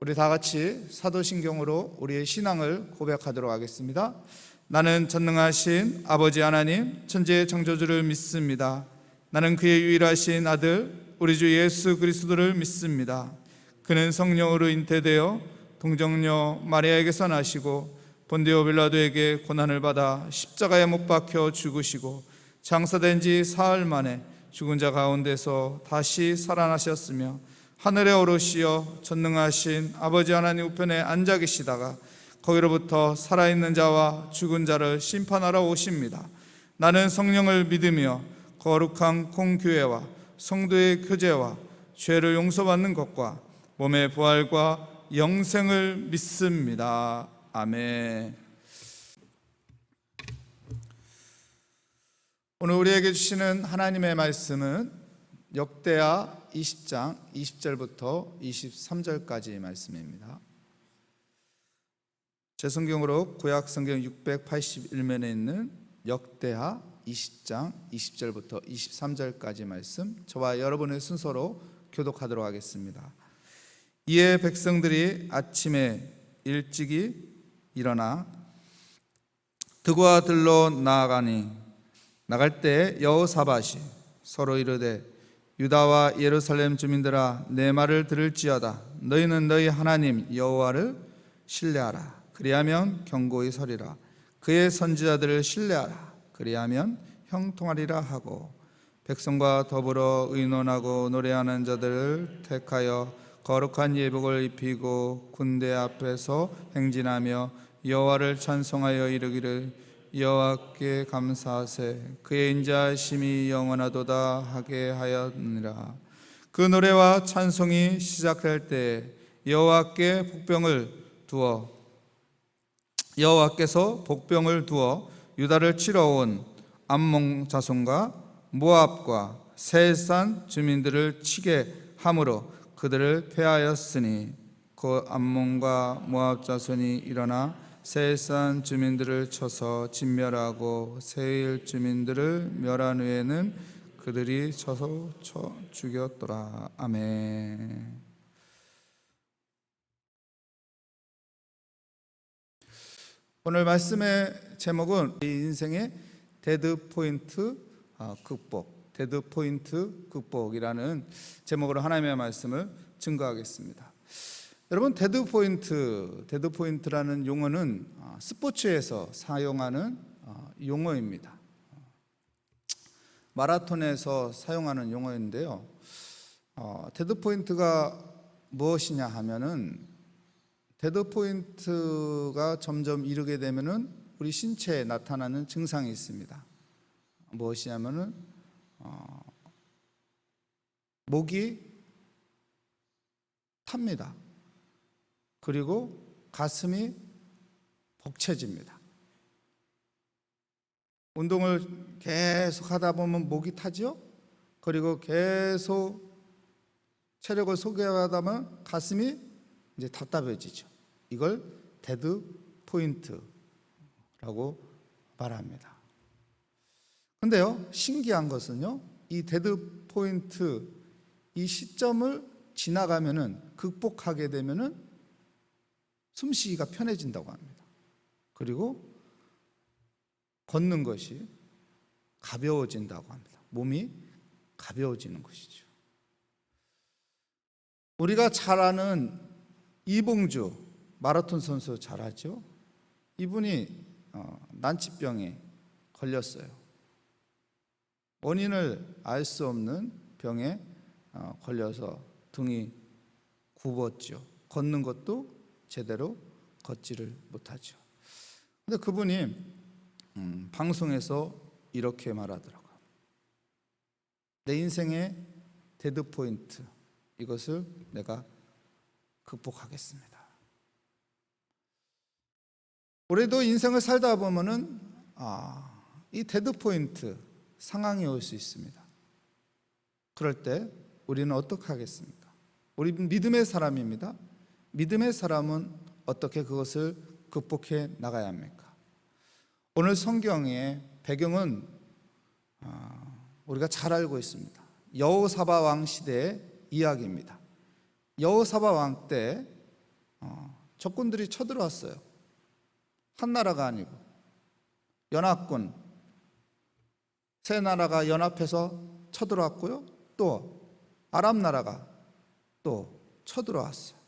우리 다 같이 사도신경으로 우리의 신앙을 고백하도록 하겠습니다. 나는 전능하신 아버지 하나님 천지의 창조주를 믿습니다. 나는 그의 유일하신 아들 우리 주 예수 그리스도를 믿습니다. 그는 성령으로 잉태되어 동정녀 마리아에게서 나시고 본디오 빌라도에게 고난을 받아 십자가에 못 박혀 죽으시고 장사된 지 사흘 만에 죽은 자 가운데서 다시 살아나셨으며 하늘에 오르시어 전능하신 아버지 하나님 우편에 앉아 계시다가 거기로부터 살아있는 자와 죽은 자를 심판하러 오십니다. 나는 성령을 믿으며 거룩한 공교회와 성도의 교제와 죄를 용서받는 것과 몸의 부활과 영생을 믿습니다. 아멘. 오늘 우리에게 주시는 하나님의 말씀은 역대하 20장 20절부터 23절까지의 말씀입니다. 제 성경으로 구약 성경 681면에 있는 역대하 20장 20절부터 23절까지 말씀, 저와 여러분의 순서로 교독하도록 하겠습니다. 이에 백성들이 아침에 일찍이 일어나 드고와 들로 나갈 때 여호사밧이 서로 이르되 유다와 예루살렘 주민들아 내 말을 들을지어다. 너희는 너희 하나님 여호와를 신뢰하라. 그리하면 견고히 서리라. 그의 선지자들을 신뢰하라. 그리하면 형통하리라 하고 백성과 더불어 의논하고 노래하는 자들을 택하여 거룩한 예복을 입히고 군대 앞에서 행진하며 여호와를 찬송하여 이르기를 여호와께 감사하세 그의 인자하심이 영원하도다 하게 하였느니라. 그 노래와 찬송이 시작할 때 여호와께서 복병을 두어 유다를 치러 온 암몬 자손과 모압과 세산 주민들을 치게 함으로 그들을 패하였으니 그 암몬과 모압 자손이 일어나 세산 주민들을 쳐서 진멸하고 세일 주민들을 멸한 후에는 그들이 쳐서 죽였더라. 아멘. 오늘 말씀의 제목은 인생의 데드포인트 극복이라는 제목으로 하나님의 말씀을 증거하겠습니다. 여러분, 데드포인트라는 용어는 스포츠에서 사용하는 용어입니다. 마라톤에서 사용하는 용어인데요. 데드포인트가 무엇이냐 하면은 데드포인트가 점점 이르게 되면은 우리 신체에 나타나는 증상이 있습니다. 무엇이냐면은 목이 탑니다. 그리고 가슴이 벅차집니다. 운동을 계속 하다 보면 목이 타죠. 그리고 계속 체력을 소비하다 보면 가슴이 이제 답답해지죠. 이걸 데드 포인트라고 말합니다. 근데요, 신기한 것은요, 이 데드 포인트, 이 시점을 지나가면은, 극복하게 되면은 숨쉬기가 편해진다고 합니다. 그리고 걷는 것이 가벼워진다고 합니다. 몸이 가벼워지는 것이죠. 우리가 잘 아는 이봉주 마라톤 선수 잘 알죠? 이분이 난치병에 걸렸어요. 원인을 알 수 없는 병에 걸려서 등이 굽었죠. 걷는 것도 제대로 걷지를 못하죠. 근데 그분이 방송에서 이렇게 말하더라고요. 내 인생의 데드포인트, 이것을 내가 극복하겠습니다. 우리도 인생을 살다 보면은 이 데드포인트 상황이 올 수 있습니다. 그럴 때 우리는 어떻게 하겠습니까? 우리 믿음의 사람입니다. 믿음의 사람은 어떻게 그것을 극복해 나가야 합니까? 오늘 성경의 배경은 우리가 잘 알고 있습니다. 여호사밧 왕 시대의 이야기입니다. 여호사밧 왕 때 적군들이 쳐들어왔어요. 한 나라가 아니고 연합군, 세 나라가 연합해서 쳐들어왔고요. 또 아랍 나라가 또 쳐들어왔어요.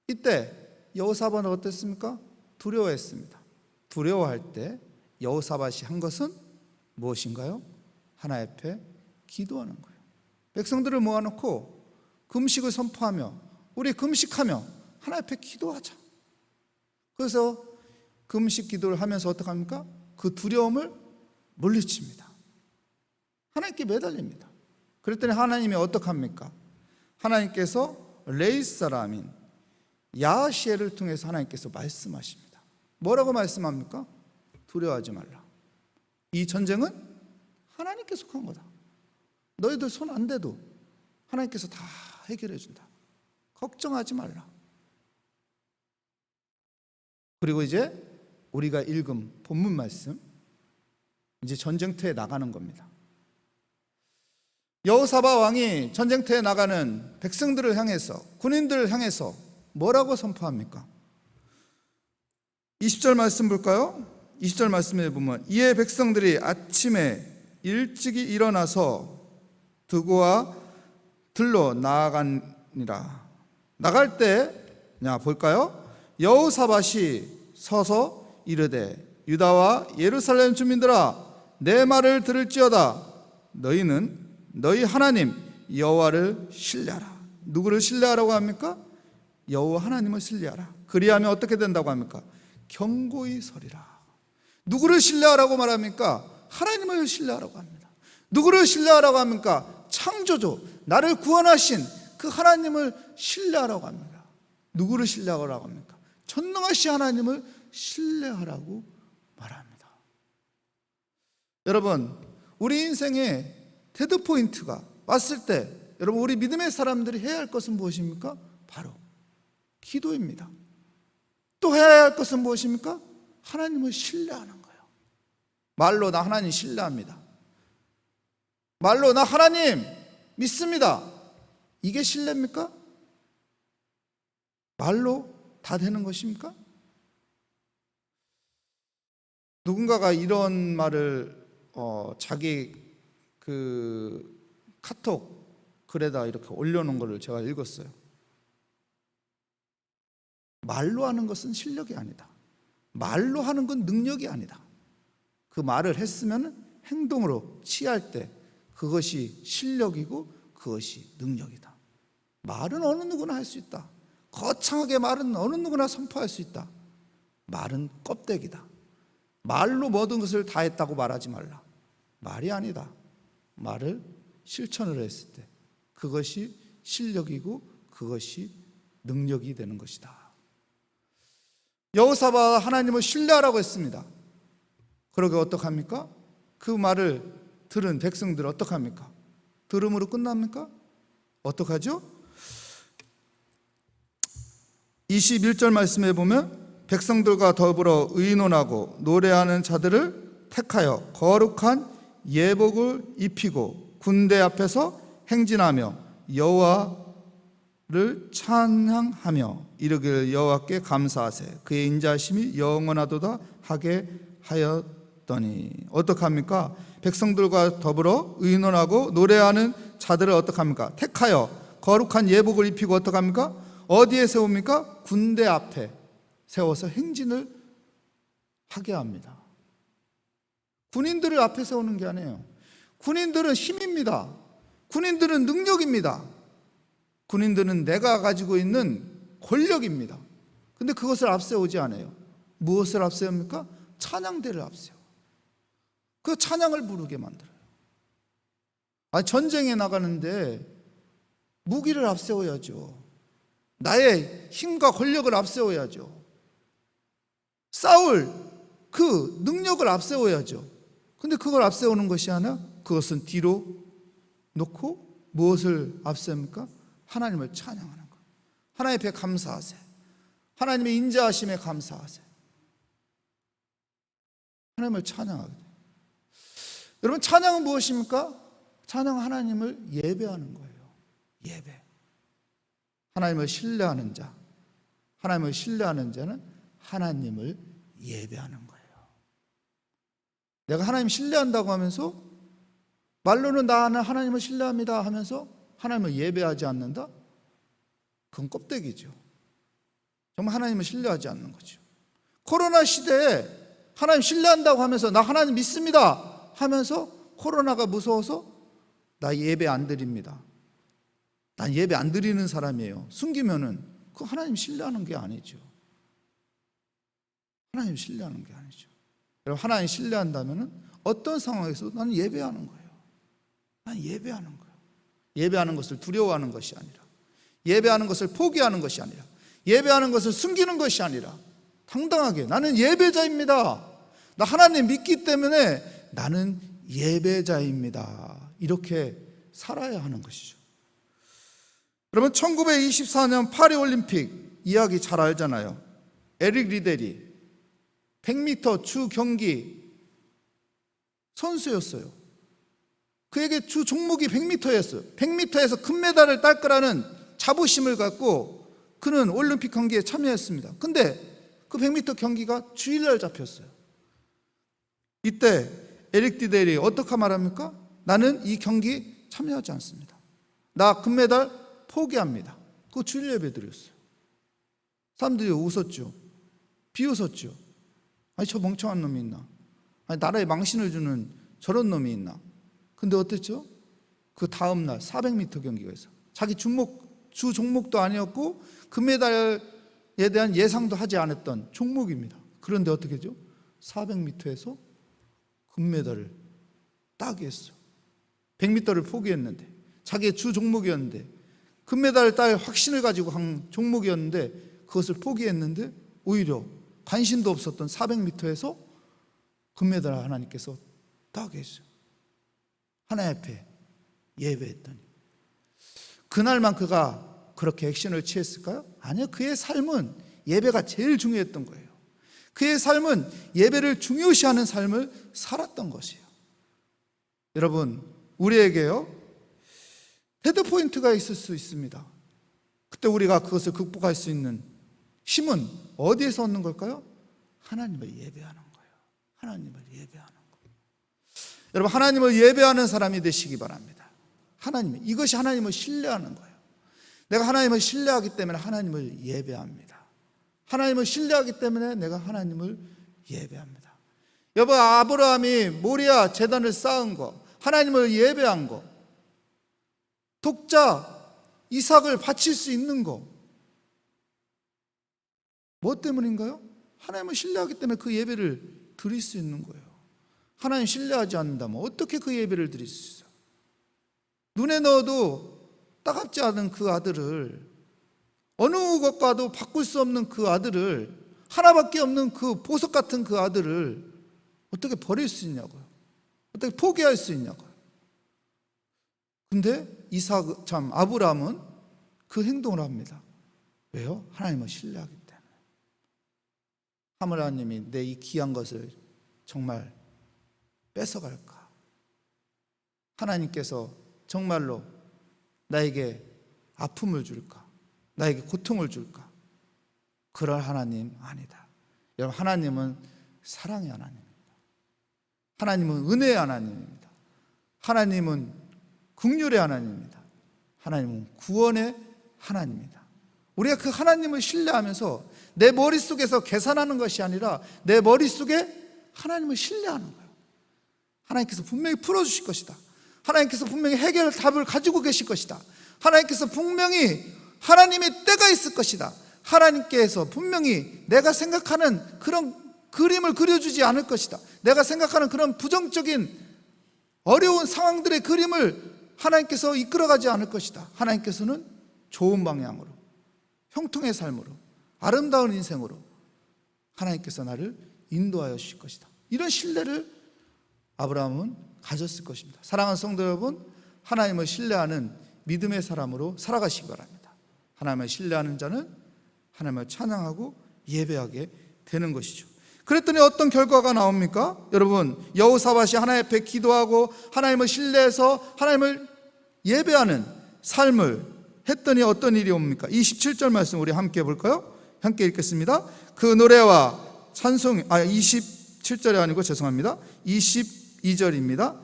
이때 여호사밧은 어땠습니까? 두려워했습니다. 두려워할 때 여호사밧이 한 것은 무엇인가요? 하나님 앞에 기도하는 거예요. 백성들을 모아놓고 금식을 선포하며 우리 금식하며 하나님 앞에 기도하자. 그래서 금식 기도를 하면서 어떻게 합니까? 그 두려움을 물리칩니다. 하나님께 매달립니다. 그랬더니 하나님이 어떻게 합니까? 하나님께서 레이 사람인 야시엘을 통해서 하나님께서 말씀하십니다. 뭐라고 말씀합니까? 두려워하지 말라. 이 전쟁은 하나님께서 속한 거다. 너희들 손 안 대도 하나님께서 다 해결해 준다. 걱정하지 말라. 그리고 이제 우리가 읽은 본문 말씀, 이제 전쟁터에 나가는 겁니다. 여호사밧 왕이 전쟁터에 나가는 백성들을 향해서, 군인들을 향해서 뭐라고 선포합니까? 20절 말씀 볼까요? 20절 말씀에 보면 이에 백성들이 아침에 일찍이 일어나서 드고와 들로 나아가니라. 나갈 때 볼까요? 여호사밧이 서서 이르되 유다와 예루살렘 주민들아 내 말을 들을지어다. 너희는 너희 하나님 여호와를 신뢰하라. 누구를 신뢰하라고 합니까? 여호와 하나님을 신뢰하라. 그리하면 어떻게 된다고 합니까? 견고히 서리라. 누구를 신뢰하라고 말합니까? 하나님을 신뢰하라고 합니다. 누구를 신뢰하라고 합니까? 창조주, 나를 구원하신 그 하나님을 신뢰하라고 합니다. 누구를 신뢰하라고 합니까? 전능하신 하나님을 신뢰하라고 말합니다. 여러분, 우리 인생에 데드포인트가 왔을 때 여러분, 우리 믿음의 사람들이 해야 할 것은 무엇입니까? 바로 기도입니다. 또 해야 할 것은 무엇입니까? 하나님을 신뢰하는 거예요. 말로 나 하나님 신뢰합니다. 말로 나 하나님 믿습니다. 이게 신뢰입니까? 말로 다 되는 것입니까? 누군가가 이런 말을 자기 그 카톡 글에다 이렇게 올려놓은 것을 제가 읽었어요. 말로 하는 것은 실력이 아니다. 말로 하는 건 능력이 아니다. 그 말을 했으면 행동으로 취할 때 그것이 실력이고 그것이 능력이다. 말은 어느 누구나 할 수 있다. 거창하게 말은 어느 누구나 선포할 수 있다. 말은 껍데기다. 말로 모든 것을 다 했다고 말하지 말라. 말이 아니다. 말을 실천을 했을 때 그것이 실력이고 그것이 능력이 되는 것이다. 여호사밧 하나님을 신뢰하라고 했습니다. 그러게 어떡합니까? 그 말을 들은 백성들 어떡합니까? 들음으로 끝납니까? 어떡하죠? 21절 말씀에 보면 백성들과 더불어 의논하고 노래하는 자들을 택하여 거룩한 예복을 입히고 군대 앞에서 행진하며 여호와를 찬양하며 이르기를 여호와께 감사하세 그의 인자하심이 영원하도다 하게 하였더니. 어떡합니까? 백성들과 더불어 의논하고 노래하는 자들을 어떡합니까? 택하여 거룩한 예복을 입히고 어떡합니까? 어디에 세웁니까? 군대 앞에 세워서 행진을 하게 합니다. 군인들을 앞에 세우는 게 아니에요. 군인들은 힘입니다. 군인들은 능력입니다. 군인들은 내가 가지고 있는 권력입니다. 근데 그것을 앞세우지 않아요. 무엇을 앞세웁니까? 찬양대를 앞세워. 그 찬양을 부르게 만들어요. 전쟁에 나가는데 무기를 앞세워야죠. 나의 힘과 권력을 앞세워야죠. 싸울 그 능력을 앞세워야죠. 근데 그걸 앞세우는 것이 아니라 그것은 뒤로 놓고 무엇을 앞세웁니까? 하나님을 찬양하는 것. 하나님 앞에 감사하세요. 하나님의 인자하심에 감사하세요. 하나님을 찬양하게 돼요. 여러분, 찬양은 무엇입니까? 찬양은 하나님을 예배하는 거예요. 예배. 하나님을 신뢰하는 자, 하나님을 신뢰하는 자는 하나님을 예배하는 거예요. 내가 하나님 신뢰한다고 하면서 말로는 나는 하나님을 신뢰합니다 하면서 하나님을 예배하지 않는다? 그건 껍데기죠. 정말 하나님을 신뢰하지 않는 거죠. 코로나 시대에 하나님 신뢰한다고 하면서 나 하나님 믿습니다 하면서 코로나가 무서워서 나 예배 안 드립니다. 난 예배 안 드리는 사람이에요. 숨기면은 그 하나님 신뢰하는 게 아니죠. 하나님 신뢰하는 게 아니죠. 여러분, 하나님 신뢰한다면은 어떤 상황에서 나는 예배하는 거예요. 난 예배하는 거예요. 예배하는 것을 두려워하는 것이 아니라, 예배하는 것을 포기하는 것이 아니라, 예배하는 것을 숨기는 것이 아니라 당당하게 나는 예배자입니다. 나 하나님 믿기 때문에 나는 예배자입니다. 이렇게 살아야 하는 것이죠. 여러분, 1924년 파리올림픽 이야기 잘 알잖아요. 에릭 리델이 100m 주 경기 선수였어요. 그에게 주 종목이 100m였어요. 100m에서 금메달을 딸 거라는 자부심을 갖고 그는 올림픽 경기에 참여했습니다. 근데 그 100m 경기가 주일날 잡혔어요. 이때 에릭 리델이 어떻게 말합니까? 나는 이 경기 참여하지 않습니다. 나 금메달 포기합니다. 그거 주일 예배 드렸어요. 사람들이 웃었죠. 비웃었죠. 아니, 저 멍청한 놈이 있나? 아니, 나라에 망신을 주는 저런 놈이 있나? 근데 어땠죠? 그 다음날 400m 경기가 있어요. 자기 주 종목도 아니었고 금메달에 대한 예상도 하지 않았던 종목입니다. 그런데 어떻게 했죠? 400m에서 금메달을 따게 했어요. 100m를 포기했는데, 자기의 주 종목이었는데, 금메달을 딸 확신을 가지고 한 종목이었는데 그것을 포기했는데 오히려 관심도 없었던 400m에서 금메달을 하나님께서 따게 했어요. 하나님 앞에 예배했더니. 그날만 그가 그렇게 액션을 취했을까요? 아니요. 그의 삶은 예배가 제일 중요했던 거예요. 그의 삶은 예배를 중요시하는 삶을 살았던 것이에요. 여러분, 우리에게요 헤드포인트가 있을 수 있습니다. 그때 우리가 그것을 극복할 수 있는 힘은 어디에서 얻는 걸까요? 하나님을 예배하는 거예요. 하나님을 예배하는 거예요. 여러분, 하나님을 예배하는 사람이 되시기 바랍니다. 이것이 하나님을 신뢰하는 거예요. 내가 하나님을 신뢰하기 때문에 하나님을 예배합니다. 하나님을 신뢰하기 때문에 내가 하나님을 예배합니다. 여러분, 아브라함이 모리아 제단을 쌓은 거, 하나님을 예배한 거, 독자 이삭을 바칠 수 있는 거, 뭐 때문인가요? 하나님을 신뢰하기 때문에 그 예배를 드릴 수 있는 거예요. 하나님 신뢰하지 않는다면 어떻게 그 예배를 드릴 수 있어요? 눈에 넣어도 따갑지 않은 그 아들을, 어느 것과도 바꿀 수 없는 그 아들을, 하나밖에 없는 그 보석 같은 그 아들을 어떻게 버릴 수 있냐고요. 어떻게 포기할 수 있냐고요. 근데 아브라함은 그 행동을 합니다. 왜요? 하나님을 신뢰하기 때문에. 하나님이 내 이 귀한 것을 정말 뺏어갈까? 하나님께서 정말로 나에게 아픔을 줄까? 나에게 고통을 줄까? 그럴 하나님 아니다. 여러분, 하나님은 사랑의 하나님입니다. 하나님은 은혜의 하나님입니다. 하나님은 긍휼의 하나님입니다. 하나님은 구원의 하나님입니다. 우리가 그 하나님을 신뢰하면서 내 머릿속에서 계산하는 것이 아니라 내 머릿속에 하나님을 신뢰하는 거예요. 하나님께서 분명히 풀어주실 것이다. 하나님께서 분명히 해결 답을 가지고 계실 것이다. 하나님께서 분명히 하나님의 때가 있을 것이다. 하나님께서 분명히 내가 생각하는 그런 그림을 그려주지 않을 것이다. 내가 생각하는 그런 부정적인 어려운 상황들의 그림을 하나님께서 이끌어가지 않을 것이다. 하나님께서는 좋은 방향으로, 형통의 삶으로, 아름다운 인생으로 하나님께서 나를 인도하여 주실 것이다. 이런 신뢰를 아브라함은 가졌을 것입니다. 사랑하는 성도 여러분, 하나님을 신뢰하는 믿음의 사람으로 살아가시기 바랍니다. 하나님을 신뢰하는 자는 하나님을 찬양하고 예배하게 되는 것이죠. 그랬더니 어떤 결과가 나옵니까? 여러분, 여호사밧이 하나님 앞에 기도하고 하나님을 신뢰해서 하나님을 예배하는 삶을 했더니 어떤 일이 옵니까? 27절 말씀 우리 함께 볼까요? 함께 읽겠습니다. 그 노래와 찬송 27절이 아니고 죄송합니다. 22절입니다.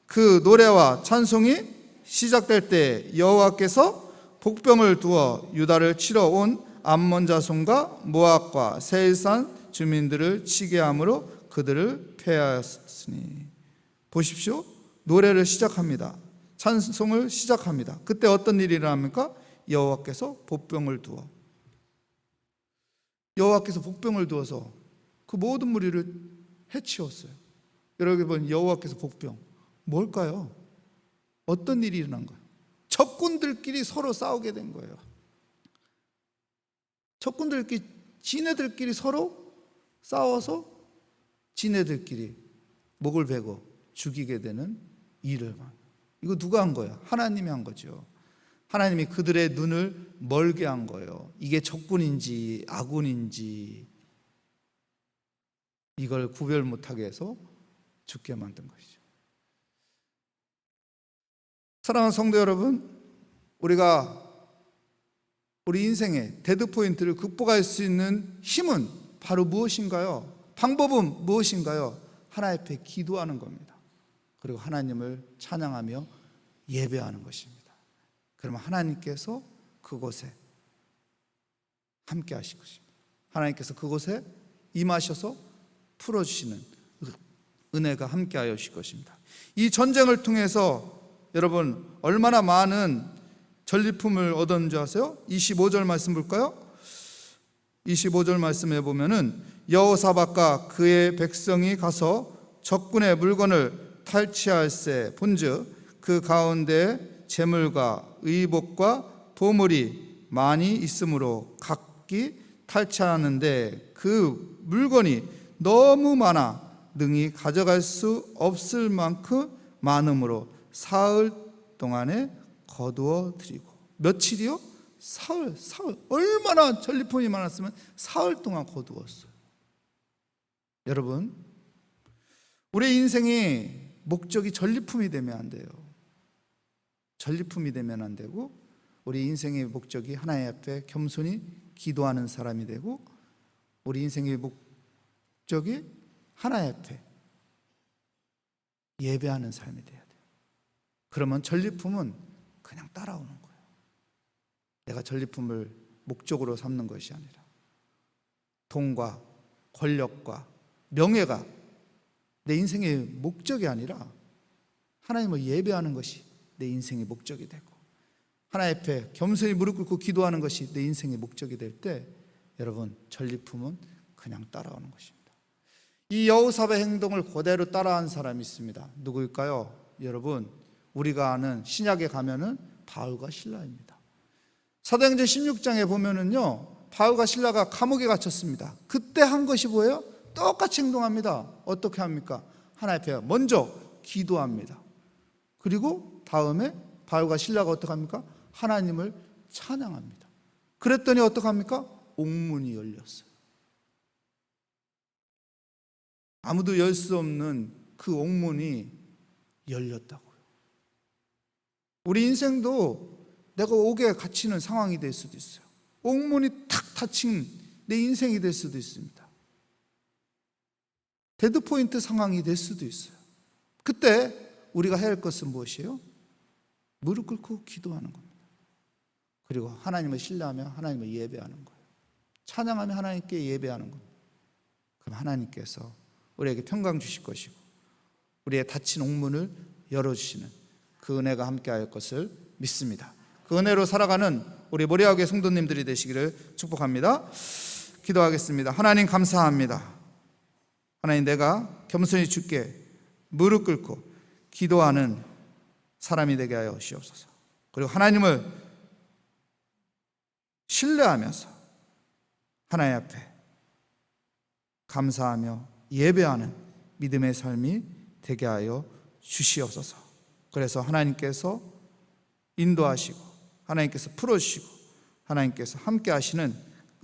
그 노래와 찬송이 시작될 때 여호와께서 복병을 두어 유다를 치러 온 암몬 자손과 모압과 세일산 주민들을 치게 함으로 그들을 패하였으니. 보십시오. 노래를 시작합니다. 찬송을 시작합니다. 그때 어떤 일이 일어납니까? 여호와께서 복병을 두어, 여호와께서 복병을 두어서 그 모든 무리를 해치웠어요. 여러분, 여호와께서 복병 뭘까요? 어떤 일이 일어난 거예요? 적군들끼리 서로 싸우게 된 거예요. 적군들끼리, 지네들끼리 서로 싸워서 지네들끼리 목을 베고 죽이게 되는 일을. 이거 누가 한 거예요? 하나님이 한 거죠. 하나님이 그들의 눈을 멀게 한 거예요. 이게 적군인지 아군인지 이걸 구별 못하게 해서 죽게 만든 것이죠. 사랑하는 성도 여러분, 우리가 우리 인생의 데드포인트를 극복할 수 있는 힘은 바로 무엇인가요? 방법은 무엇인가요? 하나님 앞에 기도하는 겁니다. 그리고 하나님을 찬양하며 예배하는 것입니다. 그러면 하나님께서 그곳에 함께 하실 것입니다. 하나님께서 그곳에 임하셔서 풀어주시는 은혜가 함께하여 주실 것입니다. 이 전쟁을 통해서 여러분 얼마나 많은 전리품을 얻었는지 아세요? 25절 말씀 볼까요? 25절 말씀에 보면은 여호사밧과 그의 백성이 가서 적군의 물건을 탈취할세 본즉 그 가운데 재물과 의복과 보물이 많이 있으므로 각기 탈취하는데 그 물건이 너무 많아 능히 가져갈 수 없을 만큼 많음으로 사흘 동안에 거두어 드리고. 며칠이요? 사흘. 얼마나 전리품이 많았으면 사흘 동안 거두었어요. 여러분, 우리 인생이 목적이 전리품이 되면 안 돼요. 전리품이 되면 안 되고, 우리 인생의 목적이 하나님 앞에 겸손히 기도하는 사람이 되고, 우리 인생의 목적이 하나님 앞에 예배하는 삶이 돼야 돼요. 그러면 전리품은 그냥 따라오는 거예요. 내가 전리품을 목적으로 삼는 것이 아니라 돈과 권력과 명예가 내 인생의 목적이 아니라 하나님을 예배하는 것이 내 인생의 목적이 되고, 하나님 앞에 겸손히 무릎 꿇고 기도하는 것이 내 인생의 목적이 될 때 여러분, 전리품은 그냥 따라오는 것입니다. 이 여호사밧의 행동을 그대로 따라한 사람이 있습니다. 누구일까요? 여러분, 우리가 아는 신약에 가면은 바울과 실라입니다. 사도행전 16장에 보면은요, 바울과 실라가 감옥에 갇혔습니다. 그때 한 것이 뭐예요? 똑같이 행동합니다. 어떻게 합니까? 하나님 앞에 먼저 기도합니다. 그리고 다음에 바울과 실라가 어떻게 합니까? 하나님을 찬양합니다. 그랬더니 어떻게 합니까? 옥문이 열렸어요. 아무도 열 수 없는 그 옥문이 열렸다고요. 우리 인생도 내가 옥에 갇히는 상황이 될 수도 있어요. 옥문이 탁 닫힌 내 인생이 될 수도 있습니다. 데드포인트 상황이 될 수도 있어요. 그때 우리가 해야 할 것은 무엇이에요? 무릎 꿇고 기도하는 겁니다. 그리고 하나님을 신뢰하며 하나님을 예배하는 거예요. 찬양하며 하나님께 예배하는 겁니다. 그럼 하나님께서 우리에게 평강 주실 것이고, 우리의 닫힌 옥문을 열어주시는 그 은혜가 함께할 것을 믿습니다. 그 은혜로 살아가는 우리 모리아교회 성도님들이 되시기를 축복합니다. 기도하겠습니다. 하나님 감사합니다. 하나님, 내가 겸손히 주께 무릎 꿇고 기도하는 사람이 되게 하여 주옵소서. 그리고 하나님을 신뢰하면서 하나님 앞에 감사하며 예배하는 믿음의 삶이 되게 하여 주시옵소서. 그래서 하나님께서 인도하시고 하나님께서 풀어주시고 하나님께서 함께 하시는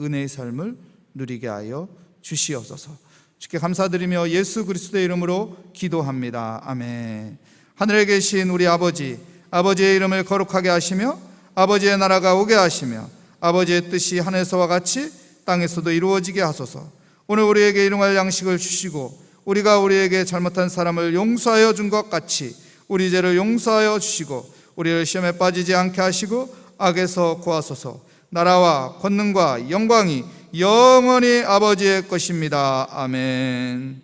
은혜의 삶을 누리게 하여 주시옵소서. 주께 감사드리며 예수 그리스도의 이름으로 기도합니다. 아멘. 하늘에 계신 우리 아버지, 아버지의 이름을 거룩하게 하시며 아버지의 나라가 오게 하시며 아버지의 뜻이 하늘에서와 같이 땅에서도 이루어지게 하소서. 오늘 우리에게 일용할 양식을 주시고 우리가 우리에게 잘못한 사람을 용서하여 준 것 같이 우리 죄를 용서하여 주시고 우리를 시험에 빠지지 않게 하시고 악에서 구하소서. 나라와 권능과 영광이 영원히 아버지의 것입니다. 아멘.